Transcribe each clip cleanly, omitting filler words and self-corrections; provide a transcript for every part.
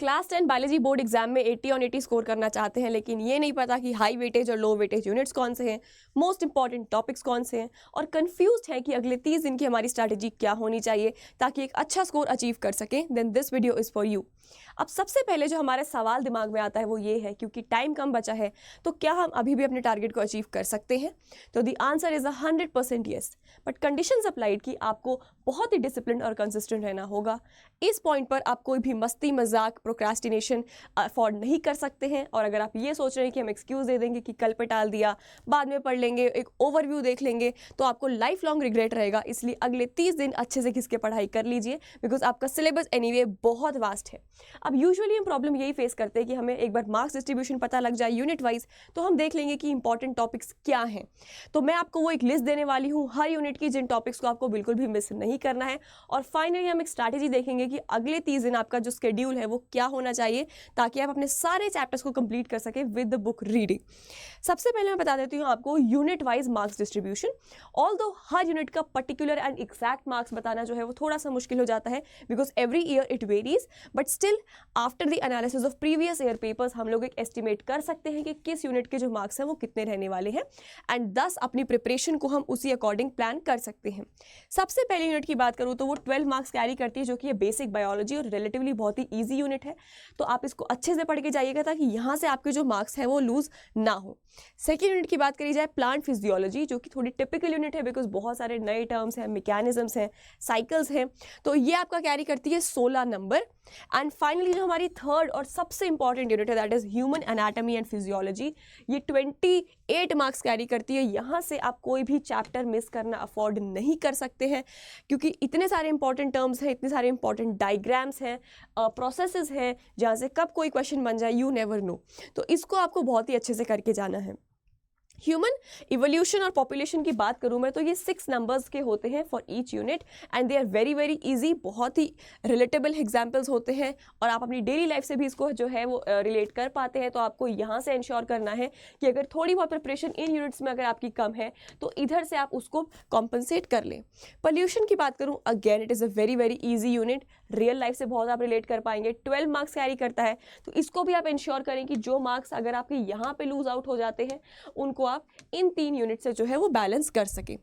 Class 10 biology board exam में 80 on 80 score करना चाहते हैं, लेकिन ये नहीं पता कि हाई वेटेज और लो वेटेज यूनिट्स कौन से हैं, मोस्ट इंपॉर्टेंट टॉपिक्स कौन से हैं, और कंफ्यूज्ड है कि अगले 30 दिन की हमारी स्ट्रैटेजी क्या होनी चाहिए ताकि एक अच्छा स्कोर अचीव कर सकें, then this video is for you. अब सबसे पहले जो हमारा सवाल दिमाग में आता है वो ये है, क्योंकि टाइम कम बचा है तो क्या हम अभी भी अपने टारगेट को अचीव कर सकते हैं? तो the answer is 100% yes, but conditions applied कि आपको बहुत ही डिसिप्लिन और कंसिस्टेंट रहना होगा। इस पॉइंट पर आप कोई भी मस्ती मजाक प्रोक्रास्टिनेशन अफोर्ड नहीं कर सकते हैं, और अगर आप ये सोच रहे हैं कि हम एक्सक्यूज़ दे देंगे कि कल पे टाल दिया, बाद में पढ़ लेंगे, एक ओवरव्यू देख लेंगे, तो आपको लाइफ लॉन्ग रिग्रेट रहेगा। इसलिए अगले 30 दिन अच्छे से घिस के पढ़ाई कर लीजिए, बिकॉज आपका सिलेबस एनीवे बहुत वास्ट है। अब यूजुअली हम प्रॉब्लम यही फेस करते हैं कि हमें एक बार मार्क्स डिस्ट्रीब्यूशन पता लग जाए यूनिट वाइज, तो हम देख लेंगे कि इंपॉर्टेंट टॉपिक्स क्या हैं। तो मैं आपको वो एक लिस्ट देने वाली हूँ हर यूनिट की, जिन टॉपिक्स को आपको बिल्कुल भी मिस नहीं करना है, और फाइनली हम एक स्ट्रैटेजी देखेंगे कि अगले 30 दिन आपका जो शेड्यूल है वो क्या होना चाहिए ताकि आप अपने सारे चैप्टर्स को कंप्लीट कर सके विद द बुक रीडिंग। सबसे पहले मैं बता देती हूँ आपको unit wise marks distribution. Although हर यूनिट का पर्टिकुलर एंड एग्जैक्ट मार्क्स बताना जो है वो थोड़ा सा मुश्किल हो जाता है, because every year it varies, but still after the analysis of previous year papers हम लोग एक एस्टिमेट कर सकते हैं कि किस यूनिट के जो मार्क्स हैं वो कितने रहने वाले हैं, एंड दस अपनी प्रिपरेशन को हम उसी अकॉर्डिंग प्लान कर सकते हैं। सबसे पहले यूनिट की बात करूँ तो वो 12 मार्क्स कैरी करती है, जो कि बेसिक बायोलॉजी और रिलेटिवली बहुत ही ईजी यूनिट है, तो आप इसको अच्छे से पढ़ के जाइएगा ताकि यहाँ से आपके जो मार्क्स है वो लूज ना हो। सेकेंड यूनिट की बात करी जाए प्लांट फिजियोलॉजी, जो कि थोड़ी टिपिकल यूनिट है बिकॉज बहुत सारे नए टर्म्स हैं, मैकेनिज्म्स हैं, साइकिल्स हैं, तो ये आपका कैरी करती है 16 नंबर। एंड फाइनली जो हमारी थर्ड और सबसे इंपॉर्टेंट यूनिट है that is human anatomy and physiology, ये 28 मार्क्स कैरी करती है। यहाँ से आप कोई भी चैप्टर मिस करना अफोर्ड नहीं कर सकते हैं, क्योंकि इतने सारे इंपॉर्टेंट टर्म्स हैं, इतने सारे इंपॉर्टेंट डायग्राम्स हैं, प्रोसेसेस हैं, जहाँ से कब कोई क्वेश्चन बन जाए यू नेवर नो, तो इसको आपको बहुत ही अच्छे से करके जाना है। ह्यूमन इवोल्यूशन और पॉपुलेशन की बात करूं मैं तो ये 6 नंबर्स के होते हैं for each unit, and they are very very easy, बहुत ही रिलेटेबल एग्जांपल्स होते हैं, और आप अपनी डेली लाइफ से भी इसको जो है वो रिलेट कर पाते हैं। तो आपको यहाँ से इंश्योर करना है कि अगर थोड़ी बहुत प्रिपरेशन इन यूनिट्स में अगर आपकी कम है तो इधर से आप उसको कॉम्पनसेट कर लें। पोल्यूशन की बात करूँ, again it is a very very easy unit, real life से बहुत आप रिलेट कर पाएंगे। 12 मार्क्स कैरी करता है, तो इसको भी आप इंश्योर करें कि जो मार्क्स अगर आपके यहाँ पे लूज आउट हो जाते हैं उनको आप इन 3 यूनिट से जो है वो बैलेंस कर सके।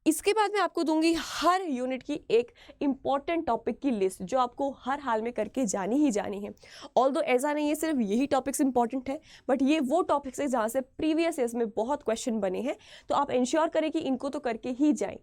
इसके बाद मैं आपको दूंगी हर यूनिट की एक इंपॉर्टेंट टॉपिक की लिस्ट, जो आपको हर हाल में करके जानी ही जानी है। ऑल्दो ऐसा नहीं है सिर्फ यही टॉपिक्स इंपॉर्टेंट है, बट ये वो टॉपिक्स है जहाँ से प्रीवियस ईयर्स में बहुत क्वेश्चन बने हैं, तो आप इंश्योर करें कि इनको तो करके ही जाएं।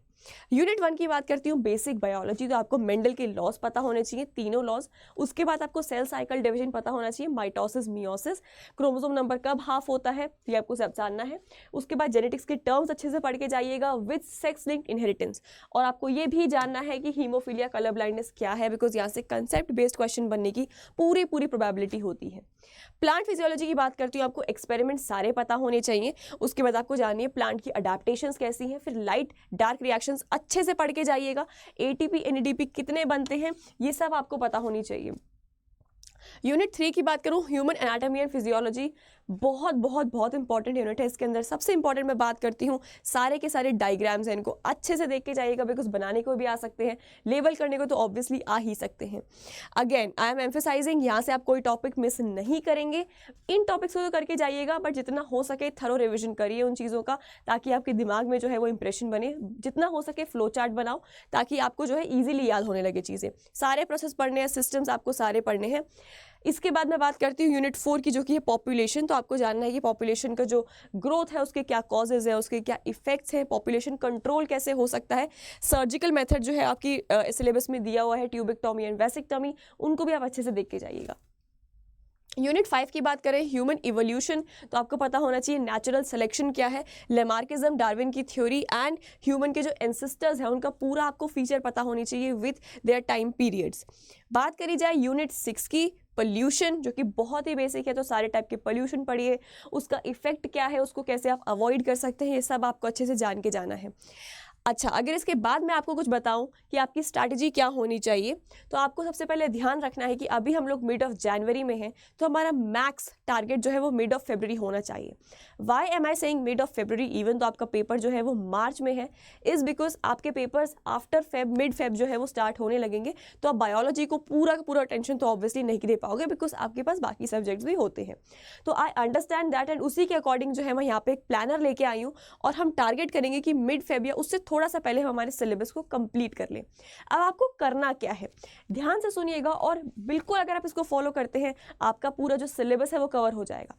यूनिट 1 की बात करती हूँ बेसिक बायोलॉजी, तो आपको मेंडल के लॉज पता होने चाहिए, तीनों लॉज। उसके बाद आपको सेल साइकिल डिवीजन पता होना चाहिए, माइटोसिस मियोसिस, क्रोमोसोम नंबर कब हाफ होता है ये आपको सब जानना है। उसके बाद जेनेटिक्स के टर्म्स अच्छे से पढ़ के जाइएगा विद सेक्स लिंक्ड इनहेरिटेंस, और आपको ये भी जानना है कि हीमोफीलिया कलर ब्लाइंडनेस क्या है, बिकॉज यहाँ से कंसेप्ट बेस्ड क्वेश्चन बनने की पूरी प्रोबेबिलिटी होती है। प्लांट फिजियोलॉजी की बात करती हूँ, आपको एक्सपेरिमेंट सारे पता होने चाहिए। उसके बाद आपको जाननी है प्लांट की अडेप्टेशंस कैसी हैं, फिर लाइट डार्क रिएक्शंस अच्छे से पढ़ के जाइएगा, एटीपी एनएडीपी कितने बनते हैं ये सब आपको पता होनी चाहिए। यूनिट 3 की बात करूं, ह्यूमन एनाटॉमी एंड फिजियोलॉजी, बहुत बहुत बहुत इंपॉर्टेंट यूनिट है। इसके अंदर सबसे इंपॉर्टेंट मैं बात करती हूँ सारे के सारे डायग्राम्स हैं, इनको अच्छे से देख के जाइएगा, बिकॉज बनाने को भी आ सकते हैं, लेबल करने को तो ऑब्वियसली आ ही सकते हैं। अगेन आई एम एम्फेसाइजिंग, यहाँ से आप कोई टॉपिक मिस नहीं करेंगे, इन टॉपिक्स को तो करके जाइएगा, बट जितना हो सके थरो रिविजन करिए उन चीज़ों का, ताकि आपके दिमाग में जो है वो इंप्रेशन बने। जितना हो सके फ्लो चार्ट बनाओ ताकि आपको जो है ईजिली याद होने लगे चीज़ें। सारे प्रोसेस पढ़ने हैं, सिस्टम्स आपको सारे पढ़ने हैं। इसके बाद मैं बात करती हूँ यूनिट 4 की, जो कि है पॉपुलेशन। तो आपको जानना है कि पॉपुलेशन का जो ग्रोथ है उसके क्या कॉजेज है, उसके क्या इफेक्ट्स हैं, पॉपुलेशन कंट्रोल कैसे हो सकता है, सर्जिकल मेथड जो है आपकी सिलेबस में दिया हुआ है, ट्यूबेक्टॉमी एंड वेसिक्टॉमी, उनको भी आप अच्छे से देख के जाइएगा। यूनिट 5 की बात करें ह्यूमन इवोल्यूशन, तो आपको पता होना चाहिए नेचुरल सिलेक्शन क्या है, लेमार्किज्म, डार्विन की थ्योरी, एंड ह्यूमन के जो एंसेस्टर्स हैं उनका पूरा आपको फीचर पता होनी चाहिए विथ देयर टाइम पीरियड्स। बात करी जाए यूनिट 6 की, पोल्यूशन, जो कि बहुत ही बेसिक है, तो सारे टाइप के पोल्यूशन पढ़िए, उसका इफेक्ट क्या है, उसको कैसे आप अवॉइड कर सकते हैं, ये सब आपको अच्छे से जान के जाना है। अच्छा, अगर इसके बाद मैं आपको कुछ बताऊं कि आपकी स्ट्रैटेजी क्या होनी चाहिए, तो आपको सबसे पहले ध्यान रखना है कि अभी हम लोग मिड ऑफ जनवरी में हैं, तो हमारा मैक्स टारगेट जो है वो मिड ऑफ फरवरी होना चाहिए। Why am I saying mid of February even तो आपका पेपर जो है वो मार्च में है, इज़ बिकॉज आपके papers after Feb, mid Feb जो है वो स्टार्ट होने लगेंगे, तो आप बायोलॉजी को पूरा का पूरा अटेंशन तो ऑब्वियसली नहीं दे पाओगे बिकॉज आपके पास बाकी सब्जेक्ट्स भी होते हैं। तो आई अंडरस्टैंड दैट, एंड उसी के अकॉर्डिंग जो है मैं यहाँ पे एक प्लानर लेके आई हूँ और हम टारगेट करेंगे कि मिड फेब या उससे थोड़ा सा पहले हम हमारे सिलेबस को कंप्लीट कर लें। अब आपको करना क्या है, ध्यान से सुनिएगा और बिल्कुल अगर आप इसको फॉलो करते हैं आपका पूरा जो सिलेबस है वो कवर हो जाएगा।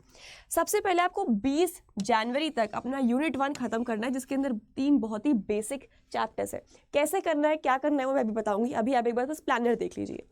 सबसे पहले आपको 20 जनवरी तक अपना यूनिट 1 खत्म करना है, जिसके अंदर 3 बहुत ही बेसिक चैप्टर्स है। कैसे करना है, क्या करना है वो मैं भी बताऊंगी, अभी आप एक बार बस प्लानर देख लीजिए।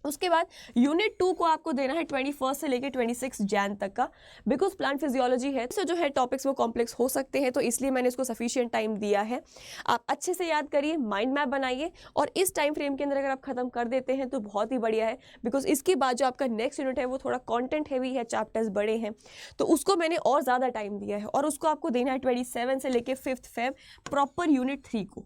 उसके बाद यूनिट 2 को आपको देना है 21 से लेकर 26 जैन तक का, बिकॉज प्लांट फिजियोलॉजी है तो जो है टॉपिक्स वो कॉम्प्लेक्स हो सकते हैं, तो इसलिए मैंने इसको सफिशिएंट टाइम दिया है। आप अच्छे से याद करिए, माइंड मैप बनाइए और इस टाइम फ्रेम के अंदर अगर आप खत्म कर देते हैं तो बहुत ही बढ़िया है, बिकॉज इसके बाद जो आपका नेक्स्ट यूनिट है वो थोड़ा कॉन्टेंट हैवी है, चैप्टर्स बड़े हैं, तो उसको मैंने और ज़्यादा टाइम दिया है और उसको आपको देना है 27 से लेकर 5 फेब प्रॉपर यूनिट 3 को,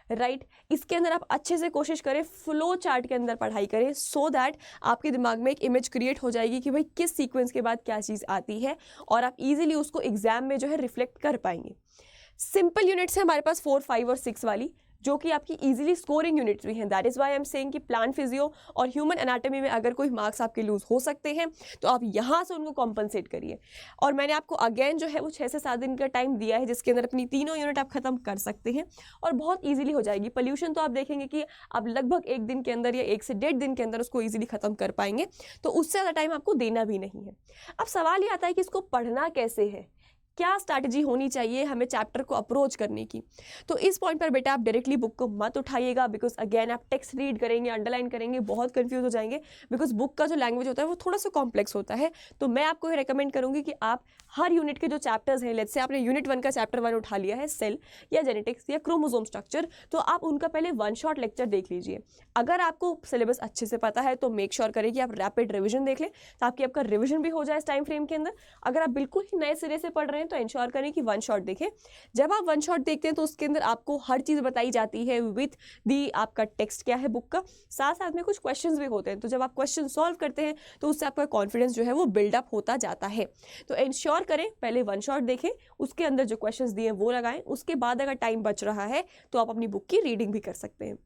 राइट। इसके अंदर आप अच्छे से कोशिश करें फ्लो चार्ट के अंदर पढ़ाई करें, सो दैट आपके दिमाग में एक इमेज क्रिएट हो जाएगी कि भाई किस सीक्वेंस के बाद क्या चीज़ आती है और आप इजीली उसको एग्जाम में जो है रिफ्लेक्ट कर पाएंगे। सिंपल यूनिट्स है हमारे पास 4, 5 और 6 वाली, जो कि आपकी इजीली स्कोरिंग यूनिट्स भी हैं। That is why I am saying कि प्लांट फिजियो और ह्यूमन एनाटॉमी में अगर कोई मार्क्स आपके लूज हो सकते हैं तो आप यहाँ से उनको कॉम्पनसेट करिए। और मैंने आपको अगेन जो है वो 6 से 7 दिन का टाइम दिया है, जिसके अंदर अपनी तीनों यूनिट आप खत्म कर सकते हैं और बहुत ईजिली हो जाएगी। पोल्यूशन तो आप देखेंगे कि आप लगभग 1 दिन के अंदर या 1 से 1.5 दिन के अंदर उसको ईजिली खत्म कर पाएंगे, तो उससे ज़्यादा टाइम आपको देना भी नहीं है। अब सवाल ये आता है कि इसको पढ़ना कैसे है, क्या स्ट्रैटेजी होनी चाहिए हमें चैप्टर को अप्रोच करने की। तो इस पॉइंट पर बेटा आप डायरेक्टली बुक को मत उठाइएगा, बिकॉज अगेन आप टेक्स्ट रीड करेंगे, अंडरलाइन करेंगे, बहुत कंफ्यूज हो जाएंगे, बिकॉज बुक का जो लैंग्वेज होता है वो थोड़ा सा कॉम्प्लेक्स होता है। तो मैं आपको ये रिकमेंड करूंगी कि आप हर यूनिट के जो चैप्टर्स हैं, लेट्स से आपने यूनिट 1 का चैप्टर 1 उठा लिया है, सेल या जेनेटिक्स या क्रोमोसोम स्ट्रक्चर, तो आप उनका पहले 1 शॉट लेक्चर देख लीजिए। अगर आपको सिलेबस अच्छे से पता है तो मेक श्योर करें कि आप रैपिड रिविजन देख लें, ताकि आपका रिविजन भी हो जाए इस टाइम फ्रेम के अंदर। अगर आप बिल्कुल ही नए सिरे से पढ़ रहे हैं तो इंश्योर करें कि 1 शॉट देखें। जब आप 1 शॉट देखते हैं तो उसके अंदर आपको हर चीज़ बताई जाती है विथ दी आपका टेक्स्ट क्या है बुक का, साथ साथ में कुछ क्वेश्चंस भी होते हैं। तो जब आप क्वेश्चन सॉल्व करते हैं तो उससे आपका कॉन्फिडेंस जो है वो बिल्डअप होता जाता है। तो इंश्योर करें पहले 1 शॉट देखें, उसके अंदर जो क्वेश्चंस दिए वो लगाएं, उसके बाद अगर टाइम बच रहा है तो आप अपनी बुक की रीडिंग भी कर सकते हैं।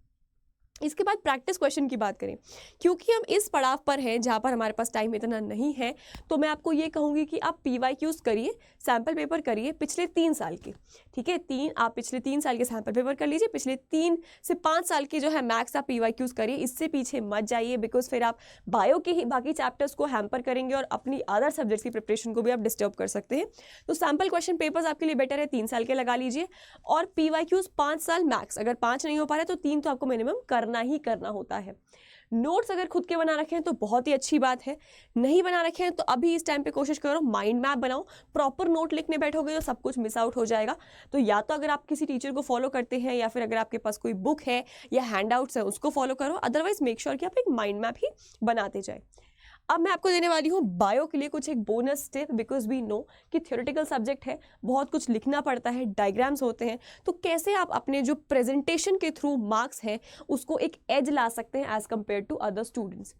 इसके बाद प्रैक्टिस क्वेश्चन की बात करें, क्योंकि हम इस पड़ाव पर हैं जहाँ पर हमारे पास टाइम इतना नहीं है, तो मैं आपको ये कहूँगी कि आप PYQs करिए, सैम्पल पेपर करिए पिछले 3 साल के, ठीक है। आप पिछले 3 साल के सैम्पल पेपर कर लीजिए, पिछले 3 से 5 साल के जो है मैक्स आप PYQs करिए, इससे पीछे मत जाइए, बिकॉज फिर आप बायो के ही बाकी चैप्टर्स को हैम्पर करेंगे और अपनी अदर सब्जेक्ट्स की प्रिपरेशन को भी आप डिस्टर्ब कर सकते हैं। तो सैम्पल क्वेश्चन पेपर्स आपके लिए बेटर है 3 साल के लगा लीजिए, और PYQs 5 साल मैक्स, अगर 5 नहीं हो पा रहे तो 3 तो आपको मिनिमम करना ही करना होता है। नोट्स अगर खुद के बना रखे हैं तो बहुत ही अच्छी बात है, नहीं बना रखे हैं तो अभी इस टाइम पे कोशिश करो माइंड मैप बनाओ। प्रॉपर नोट लिखने बैठोगे तो सब कुछ मिस आउट हो जाएगा। तो या तो अगर आप किसी टीचर को फॉलो करते हैं या फिर अगर आपके पास कोई बुक है या हैंडआउट्स है उसको फॉलो करो, अदरवाइज मेक श्योर कि आप एक माइंड मैप ही बनाते जाए। अब मैं आपको देने वाली हूँ बायो के लिए कुछ एक bonus tip, because we know कि थ्योरेटिकल सब्जेक्ट है, बहुत कुछ लिखना पड़ता है, डायग्राम्स होते हैं, तो कैसे आप अपने जो प्रेजेंटेशन के थ्रू मार्क्स हैं उसको एक एज ला सकते हैं edge compare to other students.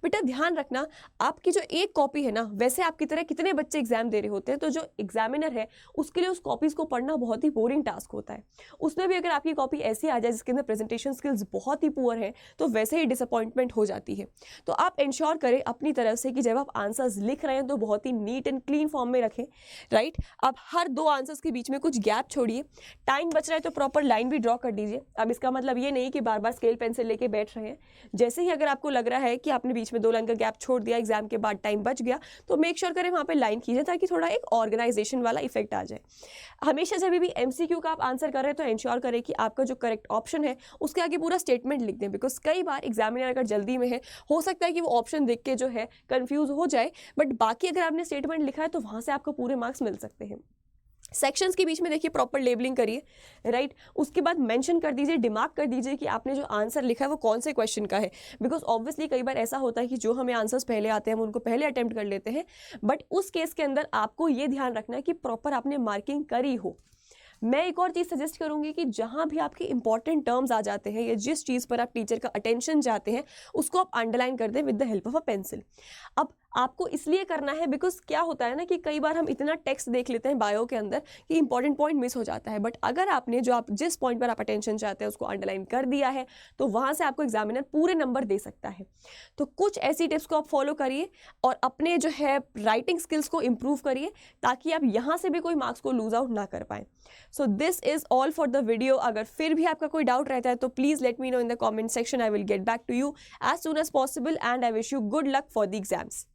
बेटा ध्यान रखना, आपकी जो एक कॉपी है ना, वैसे आपकी तरह कितने बच्चे एग्जाम दे रहे होते हैं, तो जो एग्जामिनर है उसके लिए उस कॉपीज़ को पढ़ना बहुत ही बोरिंग टास्क होता है। उसमें भी अगर आपकी कॉपी ऐसी आ जाए जिसके अंदर प्रेजेंटेशन स्किल्स बहुत ही पुअर हैं तो वैसे ही डिसअपॉइंटमेंट हो जाती है। तो आप इंश्योर करें अपनी तरफ से कि जब आप आंसर्स लिख रहे हैं तो बहुत ही नीट एंड क्लीन फॉर्म में रखें, राइट। अब हर 2 आंसर्स के बीच में कुछ गैप छोड़िए, टाइम बच रहा है तो प्रॉपर लाइन भी ड्रॉ कर दीजिए। अब इसका मतलब ये नहीं कि बार बार स्केल पेंसिल लेके बैठ रहे हैं। जैसे ही अगर आपको लग रहा है कि आपने बीच में 2 लाइन का गैप छोड़ दिया, एग्जाम के बाद टाइम बच गया, तो मेक श्योर करें वहाँ पे लाइन कीजिए ताकि थोड़ा एक ऑर्गेनाइजेशन वाला इफेक्ट आ जाए। हमेशा जब भी MCQ का आप आंसर कर रहे हैं तो इंश्योर करें कि आपका जो करेक्ट ऑप्शन है उसके आगे पूरा स्टेटमेंट लिख दें, बिकॉज कई बार एग्जामिनर अगर जल्दी में है हो सकता है कि वो ऑप्शन देख के जो है कंफ्यूज हो जाए, बट बाकी अगर आपने स्टेटमेंट लिखा है तो वहां से आपको पूरे मार्क्स मिल सकते हैं। सेक्शंस के बीच में देखिए प्रॉपर लेबलिंग करिए, राइट। उसके बाद मेंशन कर दीजिए, डिमार्क कर दीजिए कि आपने जो आंसर लिखा है वो कौन से क्वेश्चन का है, बिकॉज ऑब्वियसली कई बार ऐसा होता है कि जो हमें आंसर्स पहले आते हैं हम उनको पहले अटेम्प्ट कर लेते हैं, बट उस केस के अंदर आपको ये ध्यान रखना है कि प्रॉपर आपने मार्किंग करी हो, मैं एक और चीज़ सजेस्ट करूँगी कि जहाँ भी आपके इंपॉर्टेंट टर्म्स आ जाते हैं या जिस चीज़ पर आप टीचर का अटेंशन चाहते हैं उसको आप अंडरलाइन कर दें with the help of a pencil. अब आपको इसलिए करना है बिकॉज क्या होता है ना कि कई बार हम इतना टेक्स्ट देख लेते हैं बायो के अंदर कि इंपॉर्टेंट पॉइंट मिस हो जाता है, बट अगर आपने जो आप जिस पॉइंट पर आप अटेंशन चाहते हैं उसको अंडरलाइन कर दिया है तो वहाँ से आपको एग्जामिनर पूरे नंबर दे सकता है। तो कुछ ऐसी टिप्स को आप फॉलो करिए और अपने जो है राइटिंग स्किल्स को इम्प्रूव करिए ताकि आप यहाँ से भी कोई मार्क्स को लूज आउट ना कर पाए। So this is all for the video. अगर फिर भी आपका कोई डाउट रहता है तो please let me know in the comment section. I will get back to you as soon as possible and I wish you good luck for the exams.